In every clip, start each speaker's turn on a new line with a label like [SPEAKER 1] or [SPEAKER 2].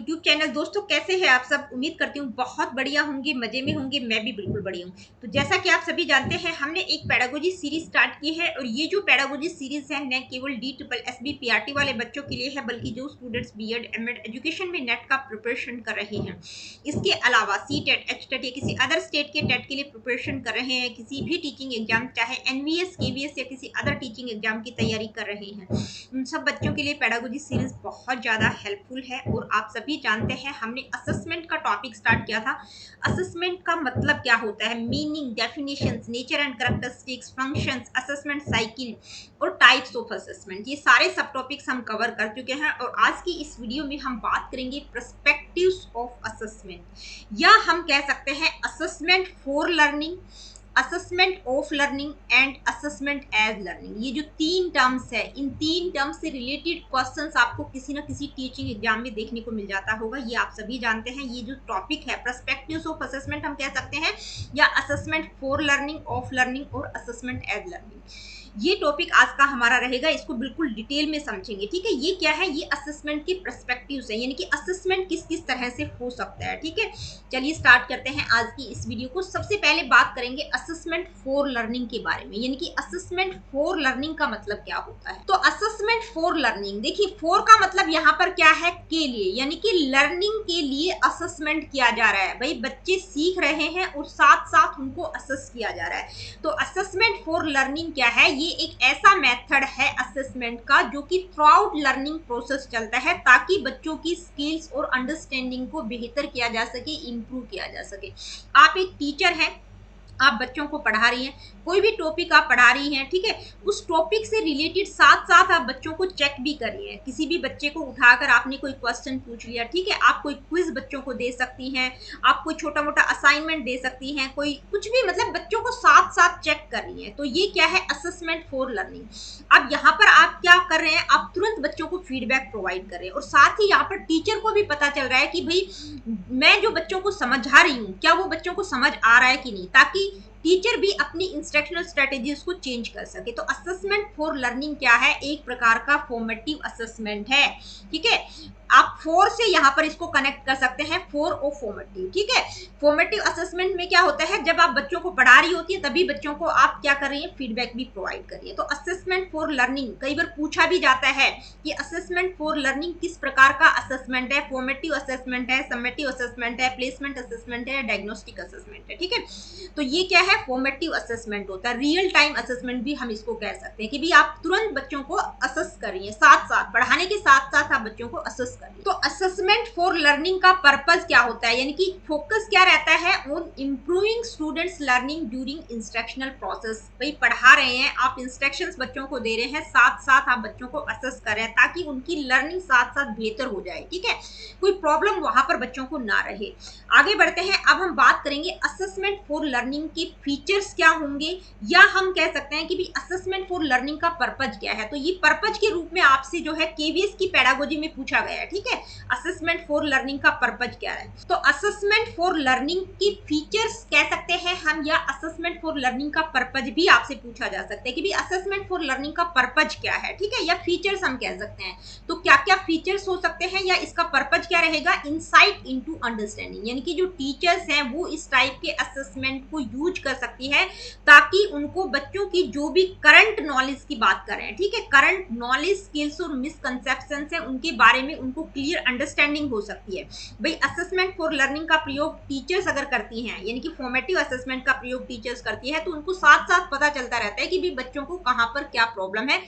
[SPEAKER 1] YouTube channel. दोस्तों कैसे हैं आप सब? उम्मीद करती हूँ बहुत बढ़िया होंगे, मजे में होंगे। मैं भी बिल्कुल बढ़िया हूँ। तो जैसा कि आप सभी जानते हैं, हमने एक पेडागोजी सीरीज स्टार्ट की है और ये जो पेडागोजी सीरीज है न केवल DSSB PRT वाले बच्चों के लिए है, बल्कि जो स्टूडेंट्स बीएड एमएड एजुकेशन में नेट का प्रिपरेशन कर रहे हैं, इसके अलावा सीटेट एचटेट या किसी अदर स्टेट के टेट के लिए प्रिपरेशन कर रहे हैं, किसी भी टीचिंग एग्जाम चाहे एनवीएस केवीएस या किसी अदर टीचिंग एग्जाम की तैयारी कर रहे हैं, उन सब बच्चों के लिए पेडागोजी सीरीज बहुत ज़्यादा हेल्पफुल है। और आप सभी जानते हैं हमने असेसमेंट का टॉपिक स्टार्ट किया था। असेसमेंट का मतलब क्या होता है, meaning, definitions, nature and characteristics, functions, assessment cycle और टाइप्स ऑफ असेसमेंट, ये सारे सब टॉपिक्स हम कवर कर चुके हैं। और आज की इस वीडियो में हम बात करेंगे पर्सपेक्टिव्स ऑफ असेसमेंट, या हम कह सकते हैं assessment for learning, assessment of learning and assessment as learning. ये जो तीन टर्म्स है, इन तीन टर्म्स से रिलेटेड क्वेश्चंस आपको किसी ना किसी टीचिंग एग्जाम में देखने को मिल जाता होगा। ये आप सभी जानते हैं। ये जो टॉपिक है पर्सपेक्टिव्स ऑफ असेसमेंट हम कह सकते हैं, या assessment for learning, of learning और असेसमेंट एज लर्निंग। ये टॉपिक आज का हमारा रहेगा, इसको बिल्कुल डिटेल में समझेंगे। ठीक है, ये क्या है, ये असेसमेंट के पर्सपेक्टिव्स है, यानी कि असेसमेंट किस किस तरह से हो सकता है। ठीक है, चलिए स्टार्ट करते हैं आज की इस वीडियो को। सबसे पहले बात करेंगे असेसमेंट फॉर लर्निंग के बारे में, यानी कि असेसमेंट फॉर लर्निंग का मतलब क्या होता है। तो असेसमेंट फॉर लर्निंग, देखिए फॉर का मतलब यहाँ पर क्या है, के लिए, यानी कि लर्निंग के लिए असेसमेंट किया जा रहा है। भाई बच्चे सीख रहे हैं और साथ साथ उनको असेस किया जा रहा है। तो असेसमेंट फॉर लर्निंग क्या है, ये एक ऐसा मेथड है असेसमेंट का जो कि थ्रू आउट लर्निंग प्रोसेस चलता है, ताकि बच्चों की स्किल्स और अंडरस्टैंडिंग को बेहतर किया जा सके, इंप्रूव किया जा सके। आप एक टीचर हैं, आप बच्चों को पढ़ा रही हैं, कोई भी टॉपिक आप पढ़ा रही हैं, ठीक है, उस टॉपिक से रिलेटेड साथ साथ आप बच्चों को चेक भी कर रही हैं। किसी भी बच्चे को उठाकर आपने कोई क्वेश्चन पूछ लिया, ठीक है, आप कोई क्विज बच्चों को दे सकती हैं, आप कोई छोटा मोटा असाइनमेंट दे सकती हैं, कोई कुछ भी, मतलब बच्चों को साथ साथ चेक कर रही हैं। तो ये क्या है, असेसमेंट फॉर लर्निंग। अब यहाँ पर आप क्या कर रहे हैं, आप तुरंत बच्चों को फीडबैक प्रोवाइड कर रहे हैं, और साथ ही यहाँ पर टीचर को भी पता चल रहा है कि भाई मैं जो बच्चों को समझा रही हूँ, क्या वो बच्चों को समझ आ रहा है कि नहीं, ताकि टीचर भी अपनी इंस्ट्रक्शनल स्ट्रेटेजीज को चेंज कर सके। तो असेसमेंट फॉर लर्निंग क्या है, एक प्रकार का फॉर्मेटिव असेसमेंट है। ठीक है, आप फोर से यहाँ पर इसको कनेक्ट कर सकते हैं, फोर और फॉर्मेटिव। ठीक है, फॉर्मेटिव असेसमेंट में क्या होता है, जब आप बच्चों को पढ़ा रही होती है तभी बच्चों को आप क्या कर रही है, फीडबैक भी प्रोवाइड कर रही है। तो असेसमेंट फॉर लर्निंग कई बार पूछा भी जाता है कि असेसमेंट फॉर लर्निंग किस प्रकार का असेसमेंट है, फॉर्मेटिव असेसमेंट है, समेटिव असेसमेंट है, प्लेसमेंट असेसमेंट है, डायग्नोस्टिक असेसमेंट है। ठीक है, तो ये क्या है, फॉर्मेटिव असेसमेंट होता है। रियल टाइम असेसमेंट भी हम इसको कह सकते हैं कि भी आप तुरंत बच्चों को असेस कर रही हैं, साथ साथ पढ़ाने के साथ साथ आप बच्चों को असेस कर रही हैं। तो असेसमेंट फॉर लर्निंग का पर्पस क्या होता है, यानी कि फोकस क्या रहता है, on improving students learning during instructional process. भाई पढ़ा रहे हैं आप, इंस्ट्रक्शंस बच्चों को दे रहे हैं, साथ साथ आप बच्चों को असेस कर रहे हैं, ताकि उनकी लर्निंग साथ साथ बेहतर हो जाए। ठीक है, कोई प्रॉब्लम वहां पर बच्चों को ना रहे। आगे बढ़ते हैं, अब हम बात करेंगे असेसमेंट फॉर लर्निंग के फीचर्स क्या होंगे, या हम कह सकते हैं कि भी असेसमेंट फॉर लर्निंग का पर्पज क्या है। तो ये पर्पज के रूप में आपसे जो है केवीएस की पेडागोजी में पूछा गया है। ठीक है, असेसमेंट फॉर लर्निंग का पर्पज क्या है। तो असेसमेंट फॉर लर्निंग के फीचर्स कह सकते हैं हम, या असेसमेंट फॉर लर्निंग का पर्पज भी आपसे पूछा जा सकता है कि भी असेसमेंट फॉर लर्निंग का पर्पज क्या है। ठीक है, या फीचर्स हम कह सकते हैं। तो क्या क्या फीचर्स हो सकते हैं, या इसका पर्पज क्या रहेगा, इनसाइट इनटू अंडरस्टैंडिंग, यानी कि जो टीचर्स हैं वो इस टाइप के असेसमेंट को यूज कर सकती है, ताकि उनको बच्चों की जो भी करंट नॉलेज की बात करें, ठीक है, करंट नॉलेज, स्किल्स और मिसकंसेप्शन है उनके बारे में उनको क्लियर अंडरस्टैंडिंग हो सकती है। भाई असेसमेंट फॉर लर्निंग का प्रयोग टीचर्स अगर करती हैं, यानी कि फॉर्मेटिव असेसमेंट का प्रयोग टीचर्स करती है, तो उनको साथ साथ पता चलता रहता है कि भी बच्चों को कहाँ पर क्या प्रॉब्लम है,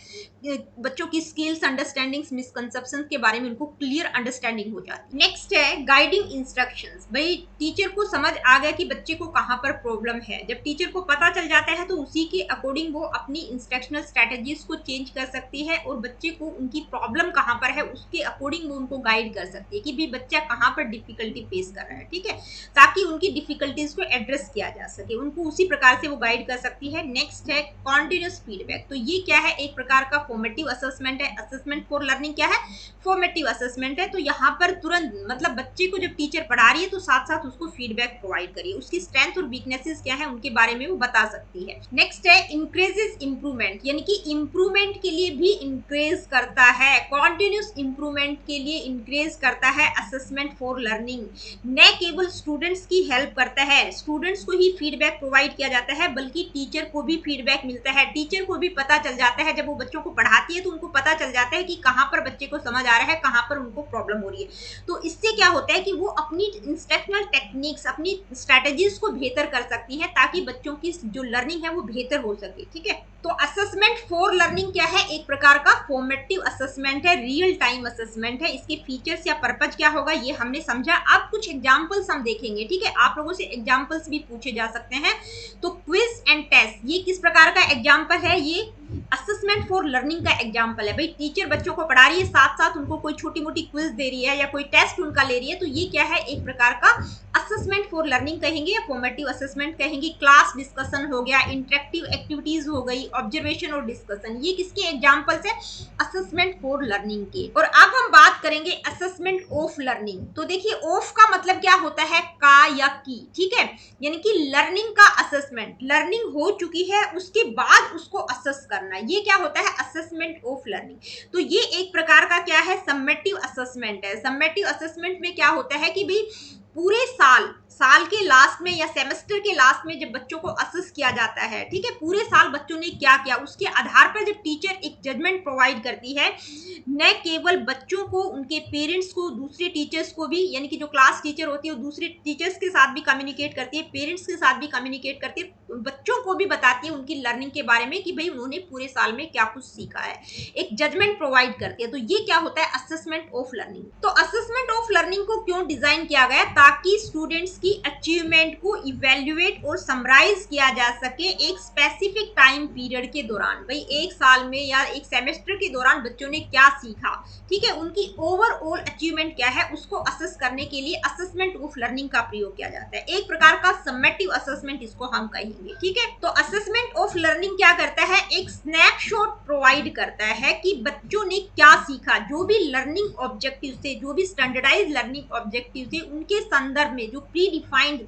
[SPEAKER 1] बच्चों की स्किल्स, अंडरस्टैंडिंग्स, मिसकंसेप्शन के बारे में उनको क्लियर अंडरस्टैंडिंग हो जाती है। नेक्स्ट है गाइडिंग इंस्ट्रक्शंस। भाई टीचर को समझ आ गया कि बच्चे को कहाँ पर प्रॉब्लम है, जब टीचर को पता चल जाता है तो उसी के अकॉर्डिंग वो अपनी इंस्ट्रक्शनल स्ट्रेटेजीज को चेंज कर सकती है, और बच्चे को उनकी प्रॉब्लम कहाँ पर है उसके अकॉर्डिंग वो उनको गाइड कर सकती है कि भी बच्चा कहाँ पर डिफिकल्टी फेस कर रहा है। ठीक है, ताकि उनकी डिफिकल्टीज को एड्रेस किया जा सके, उनको उसी प्रकार से वो गाइड कर सकती है। नेक्स्ट है कॉन्टिन्यूस फीडबैक। तो ये क्या है, एक प्रकार का फॉर्मेटिव असेसमेंट है। असेसमेंट फॉर लर्निंग क्या है, फॉर्मेटिव असेसमेंट है। तो यहाँ पर तुरंत, मतलब बच्चे को जब टीचर पढ़ा रही है तो साथ साथ उसको फीडबैक प्रोवाइड करिए, उसकी स्ट्रेंथ और वीकनेसेस क्या है उनके बारे में वो बता सकती है। नेक्स्ट है इंक्रीजेस इंप्रूवमेंट, यानी कि इंप्रूवमेंट के लिए भी इंक्रेज करता है, कॉन्टिन्यूस इंप्रूवमेंट के लिए इंक्रेज करता है असेसमेंट फॉर लर्निंग, न केवल स्टूडेंट्स की हेल्प करता है, स्टूडेंट्स को ही फीडबैक प्रोवाइड किया जाता है बल्कि टीचर को भी फीडबैक मिलता है, टीचर को भी पता चल जाता है, जब वो बच्चों को पढ़ाती है तो उनको पता चल जाता है कि कहाँ पर बच्चे को समझ आ रहा है, कहाँ पर उनको प्रॉब्लम हो रही है। तो इससे क्या होता है कि वो अपनी इंस्ट्रक्शनल टेक्निक्स, अपनी स्ट्रेटेजीज को बेहतर कर सकती है ताकि बच्चों की जो लर्निंग है वो बेहतर हो सके। ठीक है, तो असेसमेंट फॉर लर्निंग क्या है? एक प्रकार का फॉर्मेटिव असेसमेंट है, रियल टाइम असेसमेंट है। इसके फीचर्स या पर्पज क्या होगा ये हमने समझा। अब कुछ एग्जांपल्स हम देखेंगे। ठीक है, आप लोगों से एग्जांपल्स भी पूछे जा सकते हैं। तो क्विज एंड टेस्ट ये किस प्रकार का एग्जांपल है? ये असेसमेंट फॉर लर्निंग का एग्जांपल है। भाई टीचर बच्चों को पढ़ा रही है, साथ साथ उनको कोई छोटी मोटी क्विज दे रही है या कोई टेस्ट उनका ले रही है, तो ये क्या है? एक प्रकार का असेसमेंट फॉर लर्निंग कहेंगे या फॉर्मेटिव असेसमेंट कहेंगे। क्लास डिस्कशन हो गया, इंटरेक्टिव एक्टिविटीज हो गई, ऑब्जर्वेशन और डिस्कशन, ये किसके एग्जांपल्स है? असेसमेंट फॉर लर्निंग के। और अब हम बात करेंगे असेसमेंट ऑफ लर्निंग। तो देखिए ऑफ का मतलब क्या होता है? का या की। ठीक है, यानी कि लर्निंग का असेसमेंट, लर्निंग हो चुकी है उसके बाद उसको असेस करना, ये क्या होता है? Assessment of learning. तो ये एक प्रकार का क्या है? सम्मेटिव असेसमेंट है। सम्मेटिव असेसमेंट में क्या होता है कि भाई पूरे साल के लास्ट में या सेमेस्टर के लास्ट में जब बच्चों को असेस किया जाता है, ठीक है, पूरे साल बच्चों ने क्या किया उसके आधार पर जब टीचर एक जजमेंट प्रोवाइड करती है, न केवल बच्चों को, उनके पेरेंट्स को, दूसरे टीचर्स को भी, यानी कि जो क्लास टीचर होती है वो दूसरे टीचर्स के साथ भी कम्युनिकेट करती है, पेरेंट्स के साथ भी कम्युनिकेट करती है, बच्चों को भी बताती है उनकी लर्निंग के बारे में कि भाई उन्होंने पूरे साल में क्या कुछ सीखा है, एक जजमेंट प्रोवाइड करती है। तो ये क्या होता है? Assessment of learning. तो असेसमेंट ऑफ लर्निंग को क्यों डिजाइन किया गया? ताकि स्टूडेंट्स की अचीवमेंट को इवेल्युएट और समराइज किया जा सके एक स्पेसिफिक टाइम पीरियड के दौरान। भाई एक साल में या एक सेमेस्टर के दौरान बच्चों ने क्या सीखा, ठीक है, उनकी ओवरऑल अचीवमेंट क्या है, उसको असेस करने के लिए असेसमेंट ऑफ लर्निंग का प्रयोग किया जाता है। एक प्रकार का समेटिव असेसमेंट इसको हम कहेंगे। ठीक है, तो असेसमेंट ऑफ लर्निंग क्या करता है? एक स्नैपशॉट प्रोवाइड करता है कि बच्चों ने क्या सीखा, जो भी लर्निंग ऑब्जेक्टिव थे, जो भी स्टैंडर्डाइज लर्निंग ऑब्जेक्टिव थे, उनके संदर्भ में जो प्री डिफाइंड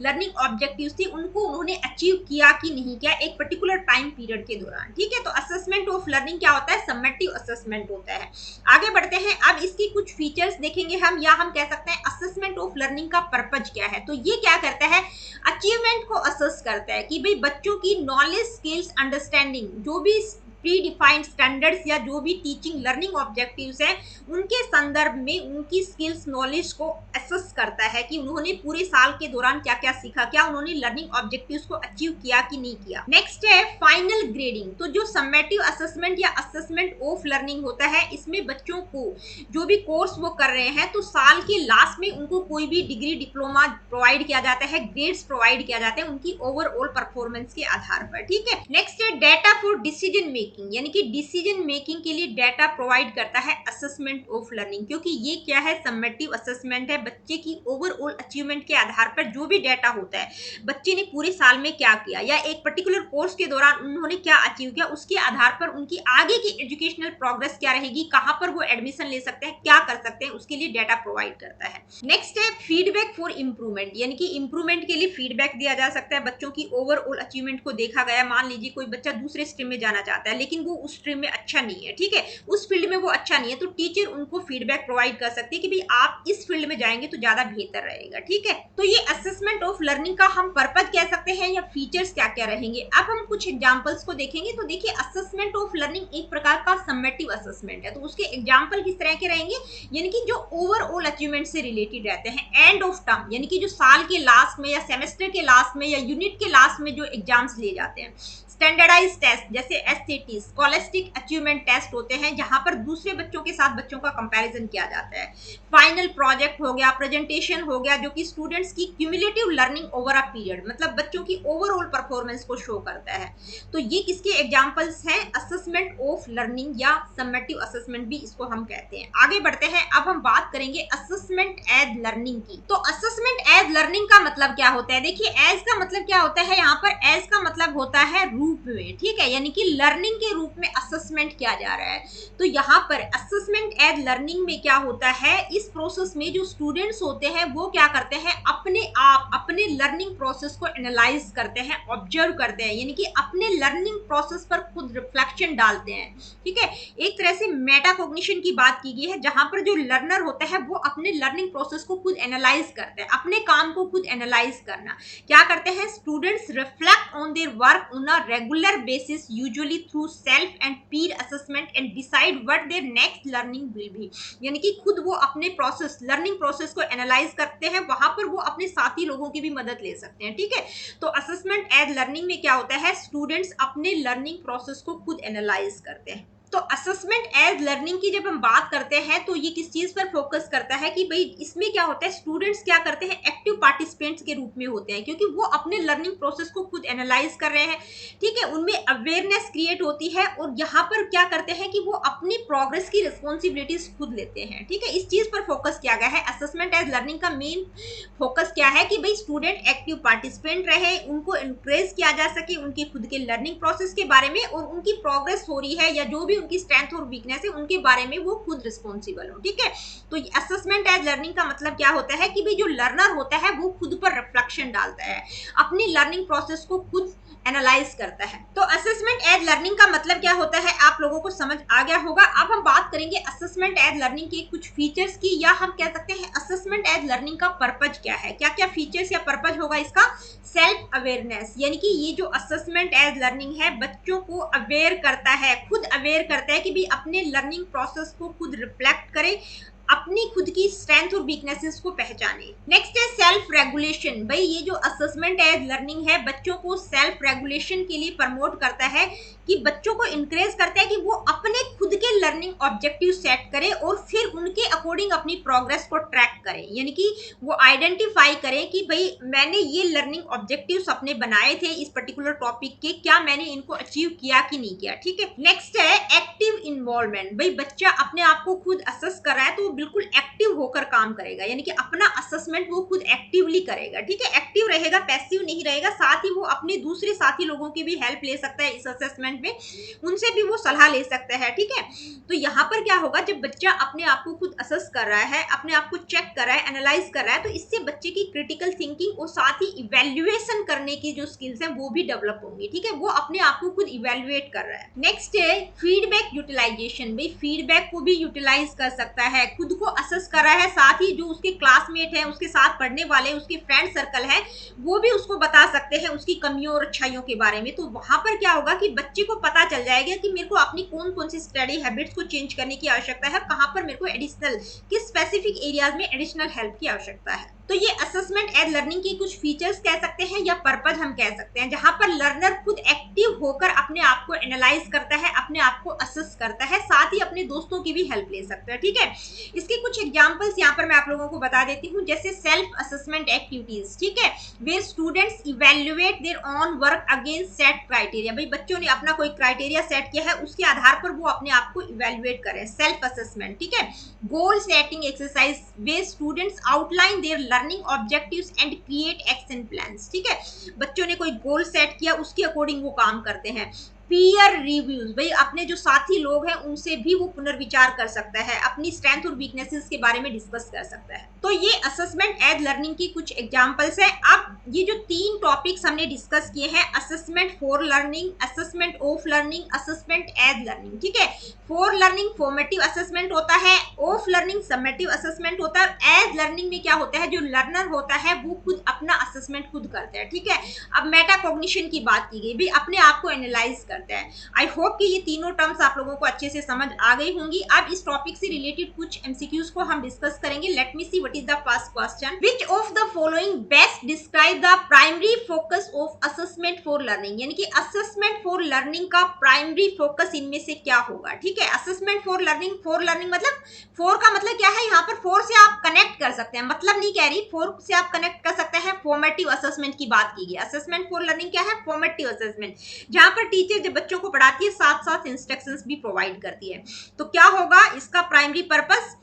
[SPEAKER 1] लर्निंग ऑब्जेक्टिव थे उनको उन्होंने अचीव किया कि नहीं किया एक पर्टिकुलर टाइम पीरियड के दौरान। ठीक है, तो असेसमेंट ऑफ लर्निंग क्या होता है? समेटिव असेसमेंट होता है। आगे बढ़ते हैं, अब इसकी कुछ फीचर्स देखेंगे हम, या हम कह सकते हैं असेसमेंट ऑफ लर्निंग का पर्पज क्या है। तो ये क्या करता है? अचीवमेंट को असेस करता है कि भाई बच्चों की नॉलेज, स्किल्स, अंडरस्टैंडिंग, जो भी प्री डिफाइंड स्टैंडर्ड्स या जो भी टीचिंग लर्निंग ऑब्जेक्टिव्स हैं उनके संदर्भ में उनकी स्किल्स, नॉलेज को असेस करता है कि उन्होंने पूरे साल के दौरान क्या क्या सीखा, क्या उन्होंने लर्निंग ऑब्जेक्टिव्स को अचीव किया कि नहीं किया। नेक्स्ट है फाइनल ग्रेडिंग। तो जो समेटिव असेसमेंट या असेसमेंट ऑफ लर्निंग होता है, इसमें बच्चों को जो भी कोर्स वो कर रहे हैं तो साल के लास्ट में उनको कोई भी डिग्री, डिप्लोमा प्रोवाइड किया जाता है, ग्रेड्स प्रोवाइड किया जाते हैं उनकी ओवरऑल परफॉर्मेंस के आधार पर। ठीक है, नेक्स्ट है डेटा फॉर डिसीजन मेकिंग, यानी कि डिसीजन मेकिंग के लिए डेटा प्रोवाइड करता है असेसमेंट ऑफ लर्निंग, क्योंकि ये क्या है? समेटिव असेसमेंट है। बच्चे की ओवरऑल अचीवमेंट के आधार पर जो भी डेटा होता है, बच्चे ने पूरे साल में क्या किया या एक पर्टिकुलर कोर्स के दौरान उन्होंने क्या अचीव किया, उसके आधार पर उनकी आगे की एजुकेशनल प्रोग्रेस क्या रहेगी, कहां पर वो एडमिशन ले सकते हैं, क्या कर सकते हैं, उसके लिए डेटा प्रोवाइड करता है। नेक्स्ट है फीडबैक फॉर इंप्रूवमेंट, यानी कि इंप्रूवमेंट के लिए फीडबैक दिया जा सकता है। बच्चों की ओवरऑल अचीवमेंट को देखा गया, मान लीजिए कोई बच्चा दूसरे स्ट्रीम में जाना चाहता है लेकिन वो उस स्ट्रीम में अच्छा नहीं है, ठीक है, उस फील्ड में वो अच्छा नहीं है, तो टीचर उनको फीडबैक प्रोवाइड कर सकती है कि भाई आप इस फील्ड में जाएंगे तो ज्यादा बेहतर रहेगा। ठीक है, तो ये असेसमेंट ऑफ लर्निंग का हम पर्पज कह सकते हैं या फीचर्स क्या क्या रहेंगे। अब हम कुछ एग्जांपल्स को देखेंगे। तो देखिए असेसमेंट ऑफ लर्निंग एक प्रकार का समेटिव असेसमेंट है, तो उसके एग्जांपल किस तरह के रहेंगे, यानी कि जो ओवरऑल अचीवमेंट से रिलेटेड रहते हैं। एंड ऑफ टर्म, यानी कि जो साल के लास्ट में या सेमेस्टर के लास्ट में या यूनिट के लास्ट में जो एग्जाम्स लिए जाते हैं। स्टैंडर्डाइज टेस्ट जैसे एसएटी, स्कॉलस्टिक अचीवमेंट टेस्ट होते हैं जहां पर दूसरे बच्चों के साथ बच्चों का कंपैरिजन किया जाता है। फाइनल प्रोजेक्ट हो गया, प्रेजेंटेशन हो गया, जो कि स्टूडेंट्स की cumulative learning over a period, मतलब बच्चों की ओवरऑल परफॉर्मेंस को शो करता है। तो ये किसके एग्जांपल्स हैं? असेसमेंट ऑफ लर्निंग या समेटिव असेसमेंट भी इसको हम कहते हैं। आगे बढ़ते हैं, अब हम बात करेंगे असेसमेंट एज लर्निंग की। तो असेसमेंट एज लर्निंग का मतलब क्या होता है? देखिए एज का मतलब क्या होता है, यहाँ पर एज का मतलब होता है रूप में, ठीक है, यानी कि लर्निंग लर्निंग के रूप में असेसमेंट किया जा रहा है। तो यहाँ पर असेसमेंट एज लर्निंग में क्या होता है, इस प्रोसेस में जो स्टूडेंट्स होते हैं वो क्या करते हैं, अपने आप अपने लर्निंग प्रोसेस को एनालाइज करते हैं, ऑब्जर्व करते हैं, यानी कि अपने लर्निंग प्रोसेस पर खुद रिफ्लेक्शन डालते हैं। ठीक है, एक तरह से मेटा कॉग्निशन की बात की गई है, जहां पर जो लर्नर होता है वो अपने लर्निंग प्रोसेस को खुद एनालाइज करते हैं, अपने काम को खुद एनालाइज करना क्या करते हैं, students reflect on their work on a regular basis, usually through self and peer assessment and decide what their next learning will be. यानी कि खुद वो अपने प्रोसेस, लर्निंग प्रोसेस को एनालाइज करते हैं, वहां पर वो अपने साथी लोगों की भी मदद ले सकते हैं। ठीक है, तो असेसमेंट एज लर्निंग में क्या होता है, स्टूडेंट्स अपने लर्निंग प्रोसेस को खुद एनालाइज करते हैं। तो असेसमेंट एज लर्निंग की जब हम बात करते हैं तो ये किस चीज पर फोकस करता है कि भाई इसमें क्या होता है, स्टूडेंट्स क्या करते हैं, एक्टिव पार्टिसिपेंट्स के रूप में होते हैं, क्योंकि वो अपने लर्निंग प्रोसेस को खुद एनालाइज कर रहे हैं। ठीक है, उनमें अवेयरनेस क्रिएट होती है और यहाँ पर क्या करते हैं कि वो अपनी प्रोग्रेस की रिस्पॉन्सिबिलिटीज खुद लेते हैं। ठीक है, इस चीज पर फोकस किया गया है। असेसमेंट एज लर्निंग का मेन फोकस क्या है कि भाई स्टूडेंट एक्टिव पार्टिसिपेंट रहे, उनको इंकरेज किया जा सके उनके खुद के लर्निंग प्रोसेस के बारे में, और उनकी प्रोग्रेस हो रही है या जो भी उनकी स्ट्रेंथ और वीकनेस है उनके बारे में वो खुद रिस्पॉन्सिबल हो। ठीक है, तो असेसमेंट एज लर्निंग का मतलब क्या होता है कि भाई जो लर्नर होता है वो खुद पर रिफ्लेक्शन डालता है, अपनी लर्निंग प्रोसेस को खुद एनालाइज करता है। तो असेसमेंट एज लर्निंग का मतलब क्या होता है आप लोगों को समझ आ गया होगा। अब हम बात करेंगे असेसमेंट एज लर्निंग के कुछ फीचर्स की, या हम कह सकते हैं असेसमेंट एज लर्निंग का पर्पज क्या है, क्या क्या फीचर्स या पर्पज होगा इसका। सेल्फ अवेयरनेस, यानी कि ये जो असेसमेंट एज लर्निंग है बच्चों को अवेयर करता है, खुद अवेयर करता है कि भी अपने लर्निंग प्रोसेस को खुद रिफ्लेक्ट करे, अपनी खुद की स्ट्रेंथ और वीकनेसेस को पहचाने। नेक्स्ट है सेल्फ रेगुलेशन। भाई ये जो असेसमेंट एज लर्निंग है बच्चों को सेल्फ रेगुलेशन के लिए प्रमोट करता है, कि बच्चों को इंकरेज करता है कि वो अपने खुद के लर्निंग ऑब्जेक्टिव सेट करे और फिर उनके अकॉर्डिंग अपनी प्रोग्रेस को ट्रैक करें, यानी कि वो आइडेंटिफाई करें कि भाई मैंने ये लर्निंग ऑब्जेक्टिव्स अपने बनाए थे इस पर्टिकुलर टॉपिक के, क्या मैंने इनको अचीव किया कि नहीं किया। ठीक है, नेक्स्ट है एक्टिव इन्वॉल्वमेंट। भाई बच्चा अपने आप को खुद असेस कर रहा है तो वो बिल्कुल एक्टिव होकर काम करेगा, यानी कि अपना असेसमेंट वो खुद एक्टिवली करेगा। ठीक है, एक्टिव रहेगा, पैसिव नहीं रहेगा, साथ ही वो अपने दूसरे साथी लोगों की भी हेल्प ले सकता है इस असेसमेंट में, उनसे भी वो सलाह ले सकता है। ठीक है, तो यहाँ पर क्या होगा, जब बच्चा अपने आप को खुद असेस कर रहा है, अपने आप को चेक कर रहा है, एनालाइज कर रहा है, तो इससे बच्चे की क्रिटिकल थिंकिंग और साथ ही इवेल्युएशन करने की जो स्किल्स हैं वो भी डेवलप होंगी। ठीक है, वो अपने आप को खुद इवेल्युएट कर रहा है। नेक्स्ट है फीडबैक यूटिलाइजेशन। भाई फीडबैक को भी यूटिलाइज कर सकता है, खुद को असेस कर रहा है, साथ ही जो उसके क्लासमेट है, उसके साथ पढ़ने वाले, उसके फ्रेंड सर्कल है, वो भी उसको बता सकते हैं उसकी कमियों और अच्छाइयों के बारे में। तो वहां पर क्या होगा कि बच्चे को पता चल जाएगा कि मेरे को अपनी कौन कौन सी स्टडी हैबिट्स को चेंज करने की आवश्यकता है, कहां पर मेरे को एडिशनल, किस स्पेसिफिक एरियाज में एडिशनल हेल्प की आवश्यकता है। तो ये असेसमेंट एज लर्निंग के कुछ फीचर्स कह सकते हैं या पर्पज हम कह सकते हैं, जहां पर लर्नर खुद एक्टिव होकर अपने आप को एनालाइज करता है, अपने आप को असेस करता है, साथ ही अपने दोस्तों की भी हेल्प ले सकता है। ठीक है, इसके कुछ एग्जांपल्स यहाँ पर मैं आप लोगों को बता देती हूँ, जैसे सेल्फ असेसमेंट एक्टिविटीज। ठीक है, where students evaluate their own work against set criteria. भाई बच्चों ने अपना कोई क्राइटेरिया सेट किया है, उसके आधार पर वो अपने आप को इवैल्यूएट करें, सेल्फ असेसमेंट। ठीक है, goal setting exercise, way students outline there learning objectives and create action plans. ठीक है, बच्चों ने कोई गोल सेट किया, उसके अकॉर्डिंग वो काम करते हैं। पीयर रिव्यूज, भाई अपने जो साथी लोग हैं उनसे भी वो पुनर्विचार कर सकता है, अपनी स्ट्रेंथ और वीकनेसेस के बारे में डिस्कस कर सकता है। तो ये असेसमेंट एज लर्निंग की कुछ एग्जांपल्स हैं। अब ये जो 3 टॉपिक्स हमने डिस्कस किए हैं, assessment for learning, assessment of learning, assessment as learning. ठीक है, फॉर लर्निंग फॉर्मेटिव असेसमेंट होता है, ऑफ लर्निंग समेटिव असेसमेंट होता है, एज लर्निंग में क्या होता है, जो लर्नर होता है वो खुद अपना असेसमेंट खुद करता है। ठीक है, अब मेटा कॉग्निशन की बात की गई, भाई अपने आप को एनालाइज करता है। आई होप कि ये तीनों टर्म्स आप लोगों को अच्छे से समझ आ गई होंगी। अब इस टॉपिक से रिलेटेड कुछ एमसीक्यूज को हम डिस्कस करेंगे। Let me see what is the first question, which of the following best describe the primary focus of assessment for learning. यानी कि असेसमेंट फॉर लर्निंग का प्राइमरी फोकस इनमें से क्या होगा। ठीक है, असेसमेंट फॉर लर्निंग मतलब फोर का मतलब क्या है, यहाँ पर फोर से आप कनेक्ट कर सकते हैं, मतलब नहीं कह रही, फोर से आप कनेक्ट कर सकते हैं, फॉर्मेटिव असेसमेंट की बात की गई। असेसमेंट फॉर लर्निंग क्या है, फॉर्मेटिव असेसमेंट, जहां पर टीचर जब बच्चों को पढ़ाती है साथ साथ इंस्ट्रक्शंस भी प्रोवाइड करती है। तो क्या होगा इसका primary purpose,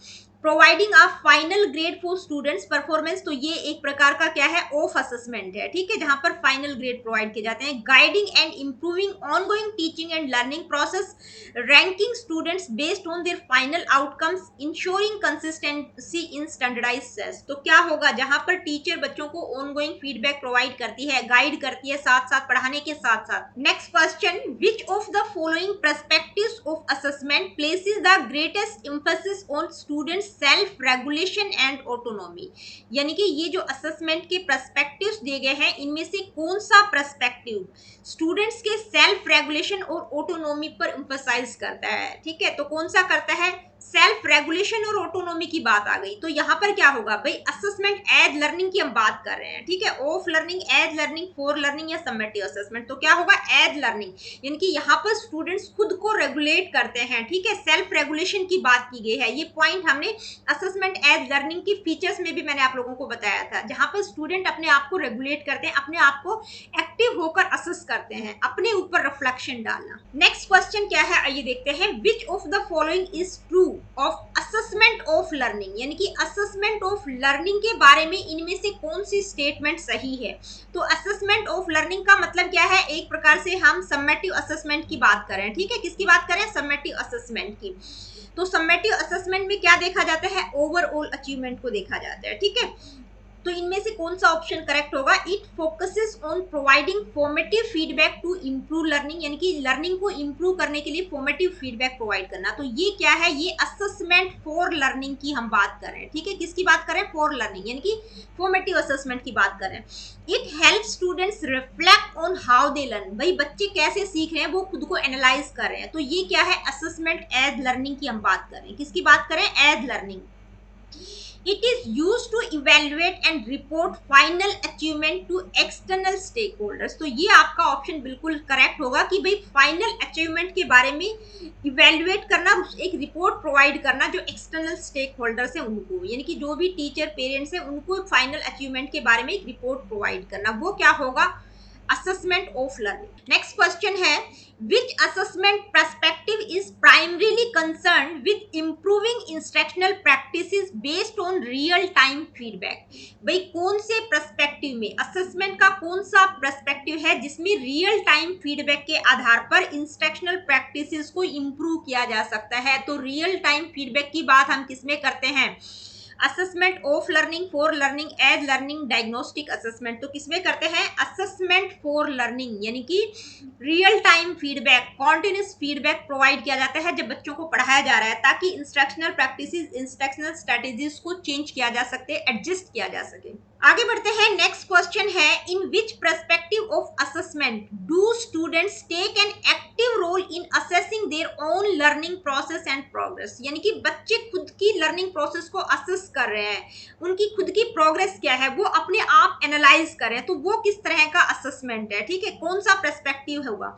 [SPEAKER 1] providing a final grade for students performance, तो ये एक प्रकार का क्या है, ऑफ असेसमेंट है, ठीक है, जहां पर फाइनल ग्रेड प्रोवाइड किए जाते हैं। Guiding and improving ongoing teaching and learning process, ranking students based on their final outcomes, ensuring consistency in standardised test. तो क्या होगा, जहां पर टीचर बच्चों को ऑनगोइंग फीडबैक प्रोवाइड करती है, गाइड करती है, साथ साथ पढ़ाने के साथ साथ। Next question, which of the following perspectives of assessment places the greatest emphasis on students self regulation and autonomy. यानी कि ये जो असेसमेंट के पर्सपेक्टिव्स दिए गए हैं, इनमें से कौन सा पर्सपेक्टिव स्टूडेंट्स के सेल्फ रेगुलेशन और ऑटोनॉमी पर एम्फसाइज करता है, ठीक है, तो कौन सा करता है, सेल्फ रेगुलेशन और ऑटोनॉमी की बात आ गई। तो यहाँ पर क्या होगा भाई, असेसमेंट एज लर्निंग की हम बात कर रहे हैं, ठीक है, of learning, as learning, for learning या समेटिव असेसमेंट। तो क्या होगा, एज लर्निंग, यानी कि यहाँ पर स्टूडेंट्स खुद को रेगुलेट करते हैं, ठीक है, सेल्फ रेगुलेशन की बात की गई है। ये पॉइंट हमने असेसमेंट एज लर्निंग की फीचर्स में भी मैंने आप लोगों को बताया था, जहां पर स्टूडेंट अपने आप को रेगुलेट करते हैं, अपने आप को एक्टिव होकर असेस करते हैं, अपने ऊपर रिफ्लेक्शन डालना। नेक्स्ट क्वेश्चन क्या है, आइए देखते हैं, विच of the following is true of assessment of learning, यानी कि असेसमेंट ऑफ लर्निंग के बारे में इनमें से कौन सी स्टेटमेंट सही है। तो असेसमेंट ऑफ लर्निंग का मतलब क्या है, एक प्रकार से हम समेटिव असेसमेंट की बात करें, ठीक है, किसकी बात करें, समेटिव असेसमेंट की। तो समेटिव असेसमेंट में क्या देखा जाता है, ओवरऑल अचीवमेंट को देखा जाता है, ठीक है। तो इनमें से कौन सा ऑप्शन करेक्ट होगा, it focuses on providing formative feedback to improve learning, यानी कि लर्निंग को इंप्रूव करने के लिए फॉर्मेटिव फीडबैक प्रोवाइड करना। तो ये क्या है, ये असेसमेंट फॉर लर्निंग की हम बात कर रहे हैं, ठीक है, किसकी बात करें, फॉर लर्निंग, यानी कि फॉर्मेटिव असेसमेंट की बात करें। It help students reflect on how they learn, भाई बच्चे कैसे सीख रहे हैं, वो खुद को एनालाइज कर रहे हैं। तो ये क्या है, असेसमेंट एज लर्निंग की हम बात कर रहे हैं, किसकी बात करें, as learning. It is used to evaluate and report final achievement to external stakeholders। तो ये आपका ऑप्शन बिल्कुल करेक्ट होगा कि भाई फाइनल अचीवमेंट के बारे में इवेल्युएट करना, एक रिपोर्ट प्रोवाइड करना जो एक्सटर्नल स्टेक होल्डर्स है उनको, यानी कि जो भी टीचर पेरेंट्स है उनको फाइनल अचीवमेंट के बारे में एक रिपोर्ट प्रोवाइड करना, वो क्या होगा, assessment of learning. Next question है, which assessment perspective is primarily concerned with improving instructional practices based on real time feedback। भाई कौन से पर्सपेक्टिव में, असेसमेंट का कौन सा पर्सपेक्टिव है जिसमें रियल टाइम फीडबैक के आधार पर इंस्ट्रक्शनल प्रैक्टिसेस को इंप्रूव किया जा सकता है। तो रियल टाइम फीडबैक की बात हम किसमें करते हैं, assessment of learning, for learning, as learning, diagnostic assessment. तो किसमें करते हैं, असेसमेंट फॉर लर्निंग, यानी कि real time feedback, continuous feedback provide किया जाता है जब बच्चों को पढ़ाया जा रहा है, ताकि इंस्ट्रक्शनल प्रैक्टिसेस, इंस्ट्रक्शनल स्ट्रेटेजीज को चेंज किया जा सके, एडजस्ट किया जा सके। आगे बढ़ते हैं, नेक्स्ट क्वेश्चन है, in which perspective of assessment do students take an active role in assessing their own learning process and progress, यानी कि बच्चे खुद की लर्निंग प्रोसेस को असेस कर रहे हैं, उनकी खुद की प्रोग्रेस क्या है वो अपने आप एनालाइज कर रहे हैं। तो वो किस तरह का असेसमेंट है, ठीक है, कौन सा पर्सपेक्टिव होगा,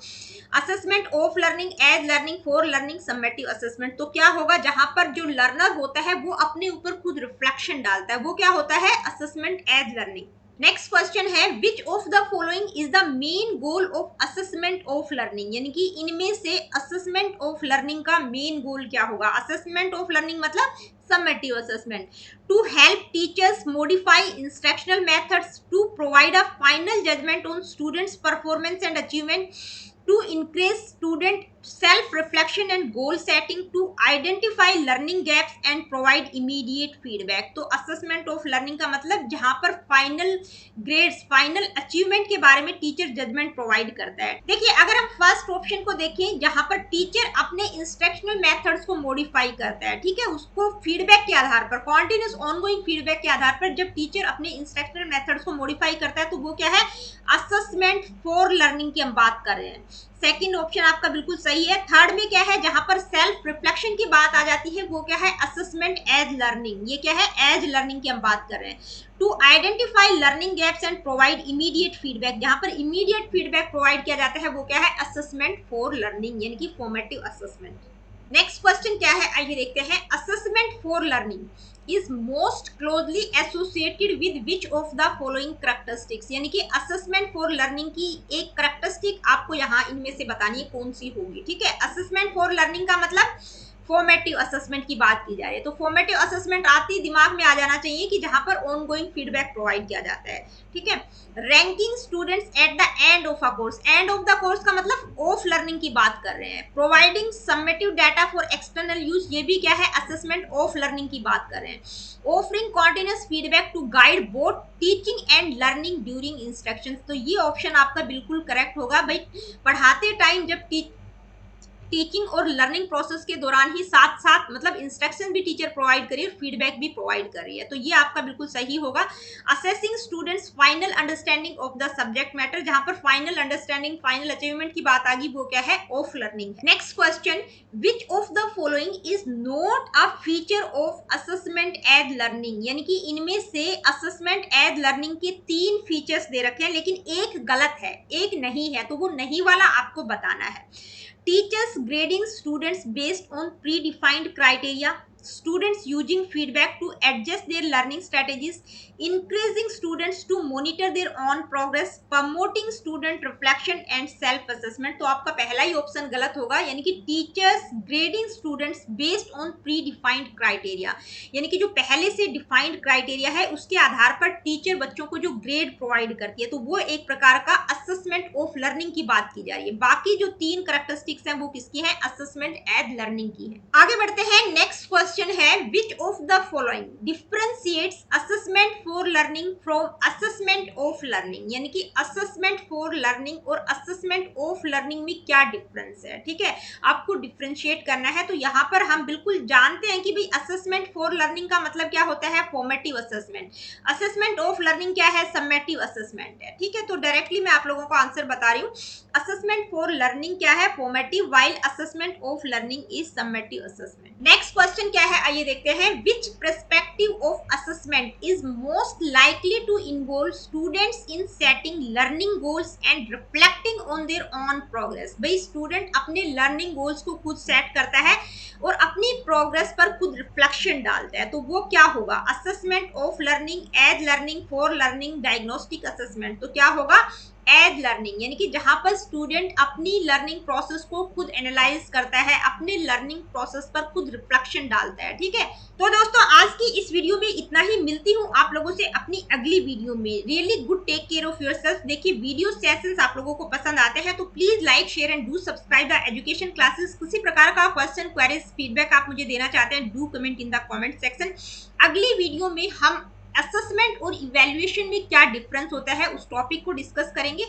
[SPEAKER 1] assessment of learning, as learning, for learning, summative assessment. तो क्या होगा, जहां पर जो लर्नर होता है वो अपने ऊपर खुद रिफ्लेक्शन डालता है, वो क्या होता है, assessment as learning. Next question है, which of the following is the main goal of assessment of learning, यानी कि इनमें से असेसमेंट ऑफ लर्निंग का मेन गोल क्या होगा। असेसमेंट ऑफ लर्निंग मतलब summative assessment, to help teachers modify instructional methods, to provide a final judgement on students performance and achievement, to increase student self reflection and goal setting, to identify learning gaps and provide immediate feedback। तो assessment of learning का मतलब जहां पर final grades, final achievement के बारे में teacher judgement provide करता है। देखिए अगर हम फर्स्ट ऑप्शन को देखें, जहां पर टीचर अपने इंस्ट्रक्शनल मेथड्स को मॉडिफाई करता है, ठीक है, उसको फीडबैक के आधार पर, कॉन्टिन्यूस ऑनगोइंग फीडबैक के आधार पर जब टीचर अपने इंस्ट्रक्शनल मेथड्स को मॉडिफाई करता है, तो वो क्या है, असेसमेंट फॉर लर्निंग की हम बात कर रहे हैं। सेकंड ऑप्शन आपका बिल्कुल सही है। थर्ड में क्या है, जहां पर सेल्फ रिफ्लेक्शन की बात आ जाती है, वो क्या है, असेसमेंट एज लर्निंग, ये क्या है, एज लर्निंग की हम बात कर रहे हैं। To identify learning gaps and provide immediate feedback, जहां पर इमीडिएट फीडबैक प्रोवाइड किया जाता है, वो क्या है, असेसमेंट फॉर लर्निंग, यानी कि फॉर्मेटिव असेसमेंट। नेक्स्ट क्वेश्चन क्या है, आइए देखते हैं, assessment for learning is most closely associated with which of the following characteristics, यानी कि असेसमेंट फॉर लर्निंग की एक करेक्टरिस्टिक आपको यहाँ इनमें से बतानी है कौन सी होगी, ठीक है। असेसमेंट फॉर लर्निंग का मतलब फॉर्मेटिव असेसमेंट की बात की जा रही है। तो फॉर्मेटिव असेसमेंट आती दिमाग में आ जाना चाहिए कि जहां पर ऑनगोइंग फीडबैक प्रोवाइड किया जाता है, ठीक है। Ranking students at the end of a course, end of the course का मतलब ऑफ लर्निंग की बात कर रहे हैं। Providing summative data for external use, ये भी क्या है, असेसमेंट ऑफ लर्निंग की बात कर रहे हैं। Offering continuous feedback to guide both teaching and learning during instructions, तो ये ऑप्शन आपका बिल्कुल करेक्ट होगा भाई। पढ़ाते टाइम जब टीचिंग और लर्निंग प्रोसेस के दौरान ही साथ साथ मतलब इंस्ट्रक्शन भी टीचर प्रोवाइड करी और फीडबैक भी प्रोवाइड कर रही है, तो ये आपका बिल्कुल सही होगा। Assessing students final understanding of the subject matter, जहां पर फाइनल अंडरस्टैंडिंग फाइनल अचीवमेंट की बात आ गई, वो क्या है, ऑफ लर्निंग है। Next question, which of the following is not a feature of assessment as learning, यानी कि इनमें से असेसमेंट एज लर्निंग के 3 फीचर्स दे रखे हैं लेकिन एक गलत है, एक नहीं है, तो वो नहीं वाला आपको बताना है। Teachers grading students based on predefined criteria, students using feedback to adjust their learning strategies, increasing students to monitor their own progress, promoting student reflection and self assessment, तो आपका पहला ही ऑप्शन गलत होगा, यानी कि teachers grading students based on pre defined criteria, यानी कि जो पहले से डिफाइंड क्राइटेरिया है उसके आधार पर टीचर बच्चों को जो ग्रेड प्रोवाइड करती है, तो वो एक प्रकार का असेसमेंट ऑफ लर्निंग की बात की जा रही है। बाकी जो 3 कैरेक्टरिस्टिक्स हैं वो किसकी है, असेसमेंट एज लर्निंग की है। आगे बढ़ते हैं, नेक्स्ट क्वेश्चन है, which of the following differentiates assessment for learning from assessment of learning, यानी कि असेसमेंट फॉर लर्निंग और असेसमेंट ऑफ लर्निंग में क्या डिफरेंस है, ठीक है, आपको डिफरेंशिएट करना है। तो यहाँ पर हम बिल्कुल जानते हैं कि भाई असेसमेंट फॉर लर्निंग का मतलब क्या होता है, formative assessment, assessment of learning क्या है, समेटिव असेसमेंट है, ठीक है। तो डायरेक्टली मैं आप लोगों को आंसर बता रही हूँ, असेसमेंट फॉर लर्निंग क्या है, formative, while assessment of learning is summative assessment. Next question क्या है, आइए देखते हैं, which perspective of assessment is most likely to involve students in setting learning goals and reflecting on their own progress, भाई student अपने learning goals को खुद set करता है और अपनी प्रोग्रेस पर खुद रिफ्लेक्शन डालता है, तो वो क्या होगा, assessment of learning as learning for learning diagnostic assessment, तो क्या होगा, एज लर्निंग, यानी कि जहां पर स्टूडेंट अपनी लर्निंग प्रोसेस को खुद एनालाइज करता है, अपने लर्निंग प्रोसेस पर खुद रिफ्लेक्शन डालता है, ठीक है। तो दोस्तों आज की इस वीडियो में इतना ही, मिलती हूँ आप लोगों से अपनी अगली वीडियो में। Really good, take care of yourself. देखिए वीडियो सेशंस आप लोगों को पसंद आते हैं तो please like share and do subscribe the education classes. किसी प्रकार का क्वेश्चन क्वेरीज फीडबैक आप मुझे देना चाहते हैं, do comment in the comment section. अगली वीडियो में हम असेसमेंट और इवैल्यूएशन में क्या डिफरेंस होता है उस टॉपिक को डिस्कस करेंगे।